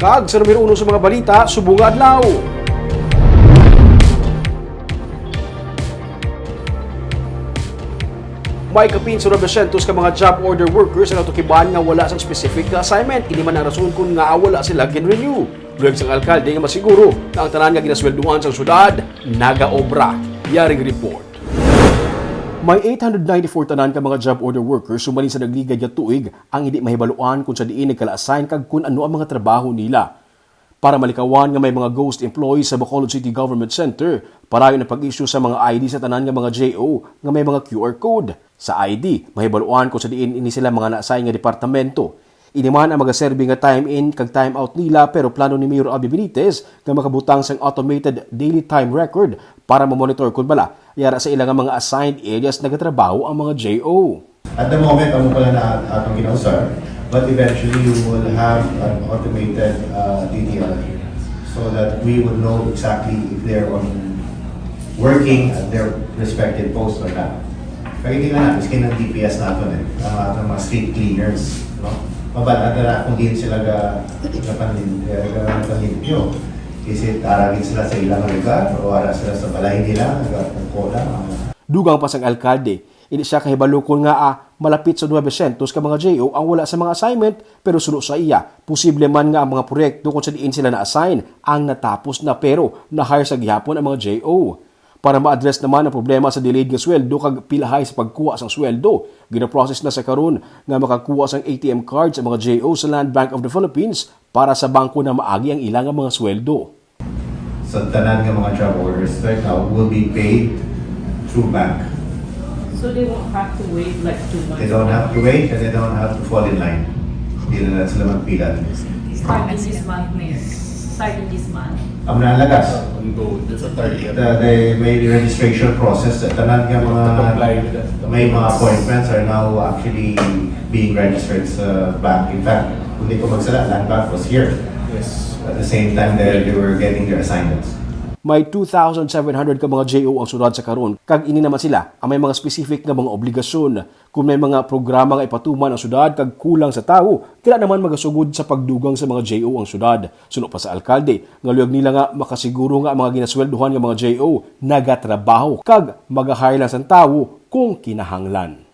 Kag sa numero 1 sa mga balita, subong nga adlaw. May kapin sa 900 ka mga job order workers ang natukiban nga wala sang specific na assignment. Ini man ang rason kung nga wala sila gin-renew. Luyag sang alkalde nga masiguro na ang tanan nga ginaswelduhan sa syudad nagaobra. Yaring report. May 894 tanan ka mga job order workers sumali sa nagligay nga tuig ang hindi mahibaluan kung sa diin nagkala-assign kag kung ano ang mga trabaho nila. Para malikawan nga may mga ghost employees sa Bacolod City Government Center, parayon na pag-issue sa mga ID sa tanan nga mga JO nga may mga QR code. Sa ID, mahibaluan kung sa diin ini sila mga na-assign nga departamento. Iniman ang magaserbi nga time in kag time out nila pero plano ni Mayor Abby Benitez nga makabutang sang automated daily time record para ma-monitor kung bala yara sa ilang mga assigned areas nagatrabaho ang mga JO. At the moment, amo pala na atong ginausar, but eventually you will have an automated DDR so that we would know exactly if they're working at their respective posts or not. Kaya hindi na natin, skin ng DPS natin ang mga street cleaners. No? Mabalada na kung din sila napanilipyo. Kasi taragin sila sa ilang lugar o ara sila sa balay nila, nagkakula. Dugang pa sang alkalde, hindi siya kahibalukon nga malapit sa 900 ka mga JO ang wala sa mga assignment pero sulo sa iya. Posible man nga ang mga proyekto kung sa diin sila na-assign ang natapos na pero na-hire sa gihapon ang mga JO. Para ma-address naman ang problema sa delayed nga sweldo kag pilahay sa pagkuha sang sweldo, gina-process na sa karon nga makakuha sang ATM cards ang mga JO sa Land Bank of the Philippines para sa bangko na maagi ang ilang mga sweldo. So tanan nga mga job orders right now will be paid through bank. So they won't have to wait like 2 months? They don't have to wait and they don't have to fall in line. Hindi na sila magpila. Starting this month, Mayor. Starting this month. Ang nalagas. The may registration process. Tanan nga mga may mga appointments are now actually being registered sa bank. In fact, kung di ko magsala, Land Bank was here. Yes. At the same time, they were getting their assignments. May 2,700 ka mga JO ang sunod sa karon kag ini naman sila ang may mga specific nga mga obligasyon. Kung may mga programa nga ipatuman ang syudad kag kulang sa tawo, kila naman magasugod sa pagdugang sa mga JO ang syudad. Suno pa sa alkalde, nga luyag nila nga makasiguro nga ang mga ginasweldohan nga mga JO nagatrabaho kag mag-hire lang sa tawo kung kinahanglan.